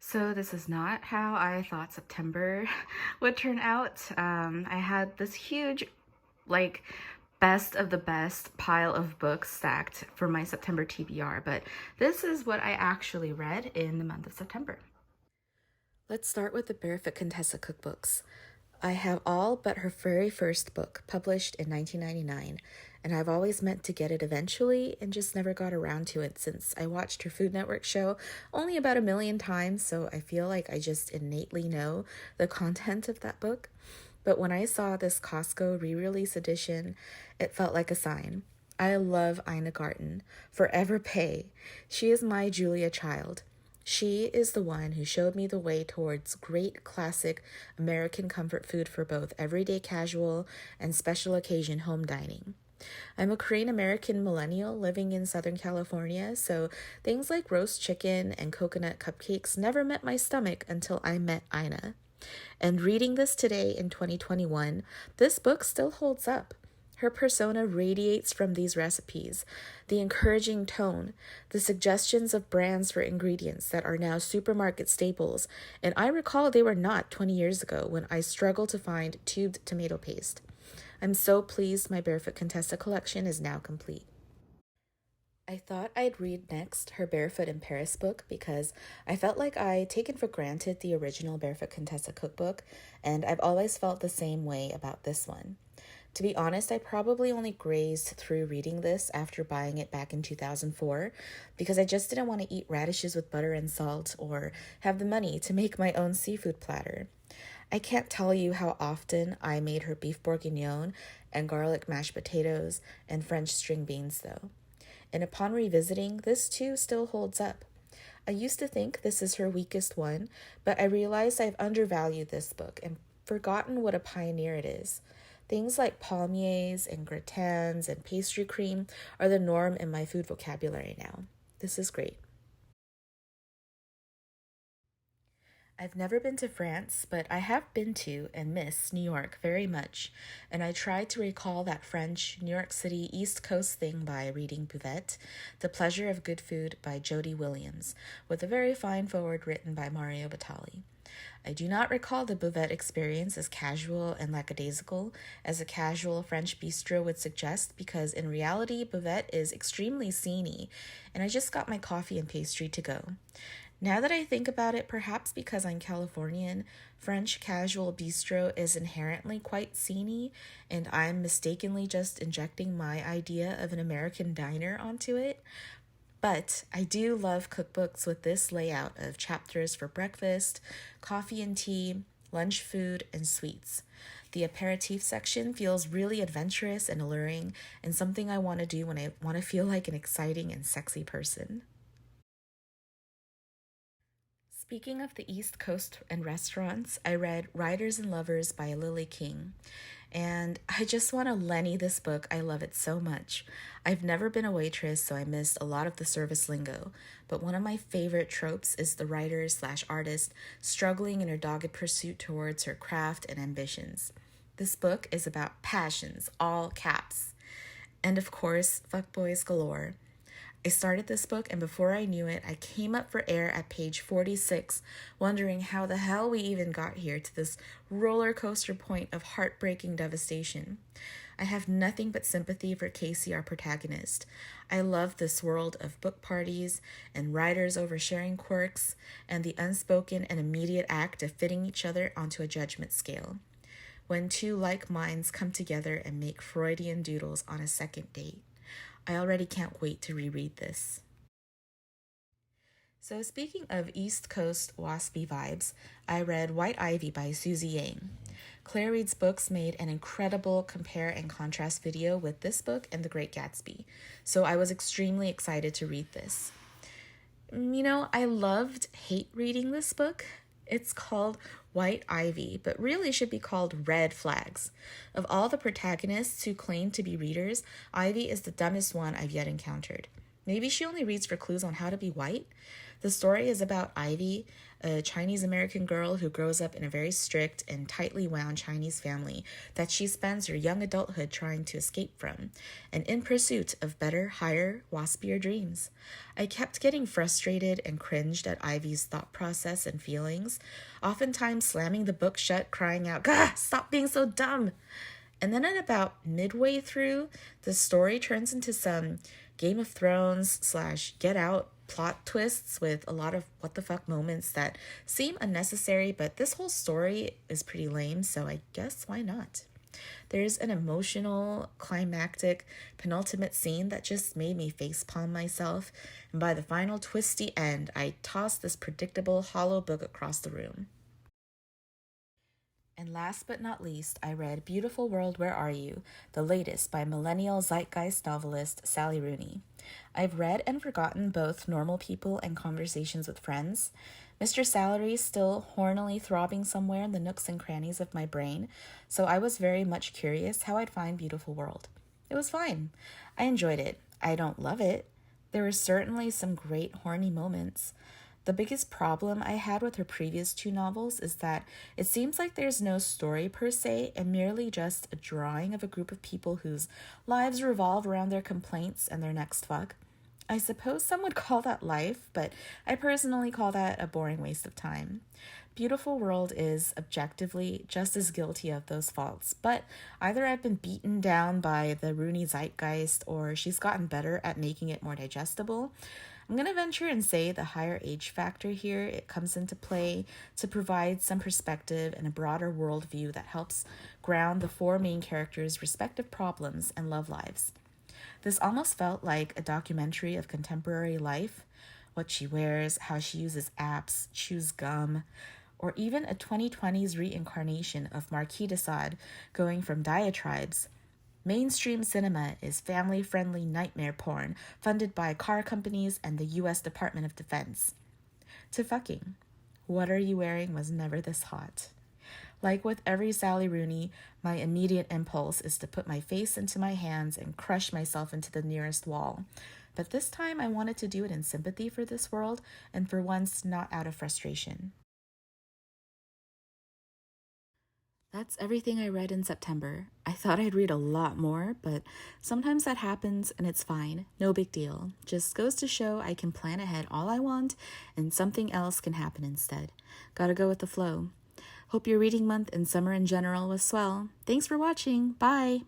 So this is not how I thought September would turn out. I had this huge, like, best of the best pile of books stacked for my September TBR, but this is what I actually read in the month of September. Let's start with the Barefoot Contessa cookbooks. I have all but her very first book, published in 1999, and I've always meant to get it eventually and just never got around to it since I watched her Food Network show only about 1 million times, so I feel like I just innately know the content of that book. But when I saw this Costco re-release edition, it felt like a sign. I love Ina Garten. Forever pay. She is my Julia Child. She is the one who showed me the way towards great classic American comfort food for both everyday casual and special occasion home dining. I'm a Korean American millennial living in Southern California, so things like roast chicken and coconut cupcakes never met my stomach until I met Ina. And reading this today in 2021, this book still holds up. Her persona radiates from these recipes, the encouraging tone, the suggestions of brands for ingredients that are now supermarket staples, and I recall they were not 20 years ago when I struggled to find tubed tomato paste. I'm so pleased my Barefoot Contessa collection is now complete. I thought I'd read next her Barefoot in Paris book because I felt like I'd taken for granted the original Barefoot Contessa cookbook, and I've always felt the same way about this one. To be honest, I probably only grazed through reading this after buying it back in 2004 because I just didn't want to eat radishes with butter and salt or have the money to make my own seafood platter. I can't tell you how often I made her beef bourguignon and garlic mashed potatoes and French string beans, though. And upon revisiting, this too still holds up. I used to think this is her weakest one, but I realized I've undervalued this book and forgotten what a pioneer it is. Things like palmiers and gratins and pastry cream are the norm in my food vocabulary now. This is great. I've never been to France, but I have been to and miss New York very much, and I tried to recall that French New York City East Coast thing by reading Buvette, The Pleasure of Good Food by Jody Williams, with a very fine foreword written by Mario Batali. I do not recall the Buvette experience as casual and lackadaisical as a casual French bistro would suggest, because in reality, Buvette is extremely sceney, and I just got my coffee and pastry to go. Now that I think about it, perhaps because I'm Californian, French casual bistro is inherently quite sceney, and I'm mistakenly just injecting my idea of an American diner onto it. But I do love cookbooks with this layout of chapters for breakfast, coffee and tea, lunch food, and sweets. The aperitif section feels really adventurous and alluring, and something I want to do when I want to feel like an exciting and sexy person. Speaking of the East Coast and restaurants, I read Riders and Lovers by Lily King. And I just want to Lenny this book. I love it so much. I've never been a waitress, so I missed a lot of the service lingo. But one of my favorite tropes is the writer/artist struggling in her dogged pursuit towards her craft and ambitions. This book is about passions, all caps. And of course, fuckboys galore. I started this book, and before I knew it, I came up for air at page 46, wondering how the hell we even got here to this roller coaster point of heartbreaking devastation. I have nothing but sympathy for Casey, our protagonist. I love this world of book parties and writers oversharing quirks and the unspoken and immediate act of fitting each other onto a judgment scale. When two like minds come together and make Freudian doodles on a second date. I already can't wait to reread this. So speaking of East Coast waspy vibes, I read White Ivy by Susie Yang. Claire Reed's books made an incredible compare and contrast video with this book and The Great Gatsby, so I was extremely excited to read this. I loved hate reading this book. It's called White Ivy, but really should be called Red Flags. Of all the protagonists who claim to be readers, Ivy is the dumbest one I've yet encountered. Maybe she only reads for clues on how to be white. The story is about Ivy, a Chinese American girl who grows up in a very strict and tightly wound Chinese family that she spends her young adulthood trying to escape from, and in pursuit of better, higher, waspier dreams. I kept getting frustrated and cringed at Ivy's thought process and feelings, oftentimes slamming the book shut, crying out, "Gah, stop being so dumb!" And then at about midway through, the story turns into some Game of Thrones / Get Out plot twists with a lot of what the fuck moments that seem unnecessary, but this whole story is pretty lame, so I guess why not? There's an emotional, climactic, penultimate scene that just made me facepalm myself, and by the final twisty end, I tossed this predictable, hollow book across the room. And last but not least, I read Beautiful World, Where Are You?, the latest by millennial zeitgeist novelist Sally Rooney. I've read and forgotten both Normal People and Conversations with Friends. Mr. Salary still hornily throbbing somewhere in the nooks and crannies of my brain, so I was very much curious how I'd find Beautiful World. It was fine. I enjoyed it. I don't love it. There were certainly some great horny moments. The biggest problem I had with her previous two novels is that it seems like there's no story per se and merely just a drawing of a group of people whose lives revolve around their complaints and their next fuck. I suppose some would call that life, but I personally call that a boring waste of time. Beautiful World is objectively just as guilty of those faults, but either I've been beaten down by the Rooney zeitgeist or she's gotten better at making it more digestible. I'm going to venture and say the higher age factor here, it comes into play to provide some perspective and a broader worldview that helps ground the four main characters' respective problems and love lives. This almost felt like a documentary of contemporary life, what she wears, how she uses apps, chews gum, or even a 2020s reincarnation of Marquis de Sade going from diatribes mainstream cinema is family-friendly nightmare porn funded by car companies and the U.S. Department of Defense, to fucking. What are you wearing was never this hot. Like with every Sally Rooney, my immediate impulse is to put my face into my hands and crush myself into the nearest wall. But this time I wanted to do it in sympathy for this world and for once not out of frustration. That's everything I read in September. I thought I'd read a lot more, but sometimes that happens and it's fine. No big deal. Just goes to show I can plan ahead all I want and something else can happen instead. Gotta go with the flow. Hope your reading month and summer in general was swell. Thanks for watching. Bye!